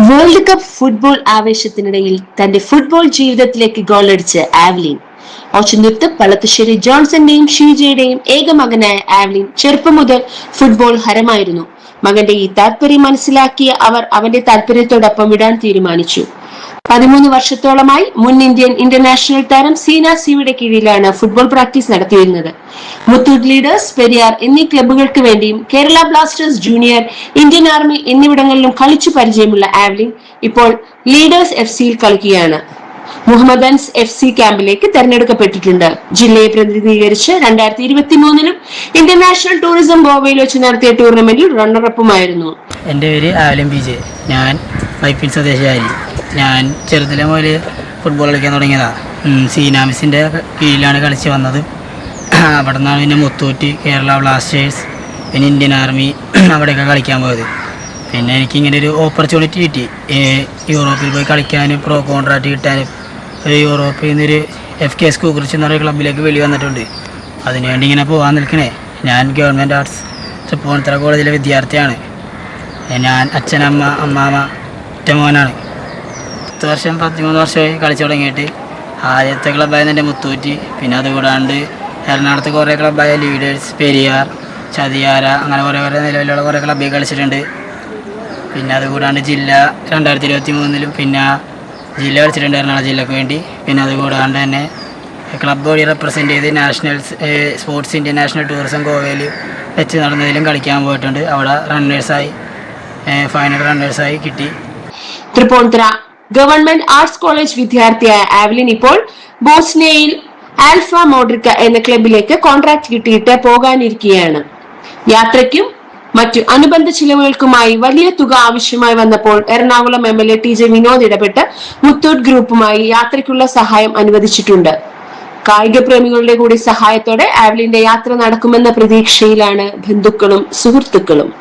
World cup football ആവേശത്തിനിടയിൽ തന്റെ football ജീവിതത്തിലേക്ക് ഗോളടിച്ച് ആവ്ലിൻ. ഓച്ചന്തുരുത്ത് പള്ളത്തുശ്ശേരി ജോൺസന്റെയും ഷീജയുടെയും ഏക മകനായ ആവ്ലിൻ ചെറുപ്പം മുതൽ ഫുട്ബോൾ ഹരമായിരുന്നു. മകന്റെ ഈ താല്പര്യം മനസ്സിലാക്കിയ അവർ അവന്റെ താല്പര്യത്തോടൊപ്പം വിടാൻ തീരുമാനിച്ചു. 13 വർഷത്തോളമായി മുൻ ഇന്ത്യൻ ഇന്റർനാഷണൽ താരം സീന സിയുടെ കീഴിലാണ് ഫുട്ബോൾ പ്രാക്ടീസ് നടത്തിയിരുന്നത്. മുത്തൂറ്റ് ലീഡേഴ്സ്, പെരിയാർ എന്നീ ക്ലബ്ബുകൾക്ക് വേണ്ടിയും Kerala Blasters junior, Indian army എന്നിവിടങ്ങളിലും കളിച്ചു പരിചയമുള്ള ആവ്ലിൻ ഇപ്പോൾ ലീഡേഴ്സ് FC-യിൽ കളിക്കുകയാണ്. മുഹമ്മദൻസ് FC ക്യാമ്പിലേക്ക് തെരഞ്ഞെടുക്കപ്പെട്ടിട്ടുണ്ട്. ജില്ലയെ പ്രതിനിധീകരിച്ച് 2023-ലും ഇന്റർനാഷണൽ ടൂറിസം ഗോവയിൽ വെച്ച് നടത്തിയ ടൂർണമെന്റിൽ റണ്ണറപ്പുമായിരുന്നു. എൻ്റെ പേര് ആവലിൻ PJ. ഞാൻ വൈപ്പിൻ സ്വദേശിയായി. ഞാൻ ചെറുതിലെ മുതൽ ഫുട്ബോൾ കളിക്കാൻ തുടങ്ങിയതാണ്. സീനാമിസിൻ്റെ കീഴിലാണ് കളിച്ച് വന്നത്. അവിടെ നിന്നാണ് പിന്നെ മുത്തൂറ്റ്, കേരള ബ്ലാസ്റ്റേഴ്സ്, പിന്നെ ഇന്ത്യൻ ആർമി അവിടെയൊക്കെ കളിക്കാൻ പോയത്. പിന്നെ എനിക്കിങ്ങനെ ഒരു ഓപ്പർച്യൂണിറ്റി കിട്ടി യൂറോപ്പിൽ പോയി കളിക്കാനും പ്രോ കോൺട്രാക്റ്റ് കിട്ടാനും. ഒരു യൂറോപ്പിൽ നിന്നൊരു FK സ്കൂക്കറിച്ച് എന്ന് പറയുന്ന ക്ലബ്ബിലേക്ക് വെളി വന്നിട്ടുണ്ട്. അതിനുവേണ്ടി ഇങ്ങനെ പോകാൻ നിൽക്കണേ. ഞാൻ ഗവൺമെൻറ് ആർട്സ് തൃപ്പൂണിത്തുറ കോളേജിലെ വിദ്യാർത്ഥിയാണ്. ഞാൻ അച്ഛനമ്മ അമ്മാമ്മ ഒറ്റ മോനാണ്. 13 വർഷമായി കളിച്ചു തുടങ്ങിയിട്ട്. ആദ്യത്തെ ക്ലബ്ബായിരുന്നു എൻ്റെ മുത്തൂറ്റ്. പിന്നെ അതുകൂടാണ്ട് എറണാകുളത്ത് കുറേ ക്ലബ്ബായ ലീഡേഴ്സ്, പെരിയാർ, ചതിയാര, അങ്ങനെ കുറേ നിലവിലുള്ള കുറേ ക്ലബ്ബിൽ കളിച്ചിട്ടുണ്ട്. പിന്നെ അതുകൂടാണ്ട് ജില്ല 2023-ലും പിന്നെ ജില്ല കളിച്ചിട്ടുണ്ട് എറണാകുളം ജില്ലക്ക് വേണ്ടി. പിന്നെ അതുകൂടാണ്ട് തന്നെ ക്ലബ്ബ് വഴി റെപ്രസെൻ്റ് ചെയ്ത് നാഷണൽ സ്പോർട്സ് ഇന്റർനാഷണൽ ടൂറിസം ഗോവയിൽ വെച്ച് നടന്നതിലും കളിക്കാൻ പോയിട്ടുണ്ട്. അവിടെ റണ്ണേഴ്സായി ഫൈനൽ റണ്ണേഴ്സായി കിട്ടി. തൃപ്പൂണിത്തുറ ഗവൺമെന്റ് ആർട്സ് കോളേജ് വിദ്യാർത്ഥിയായ ആവ്ലിൻ ഇപ്പോൾ ബോസ്നിയയിൽ ആൽഫ മോഡ്രിക്ക എന്ന ക്ലബിലേക്ക് കോൺട്രാക്ട് കിട്ടിയിട്ട് പോകാനിരിക്കുകയാണ്. യാത്രയ്ക്കും മറ്റു അനുബന്ധ ചിലവുകൾക്കുമായി വലിയ തുക ആവശ്യമായി വന്നപ്പോൾ എറണാകുളം MLA TJ വിനോദ് ഇടപെട്ട് മുത്തൂറ്റ് ഗ്രൂപ്പുമായി യാത്രയ്ക്കുള്ള സഹായം അനുവദിച്ചിട്ടുണ്ട്. കായിക പ്രേമികളുടെ കൂടി സഹായത്തോടെ ആവ്ലിന്റെ യാത്ര നടക്കുമെന്ന പ്രതീക്ഷയിലാണ് ബന്ധുക്കളും സുഹൃത്തുക്കളും.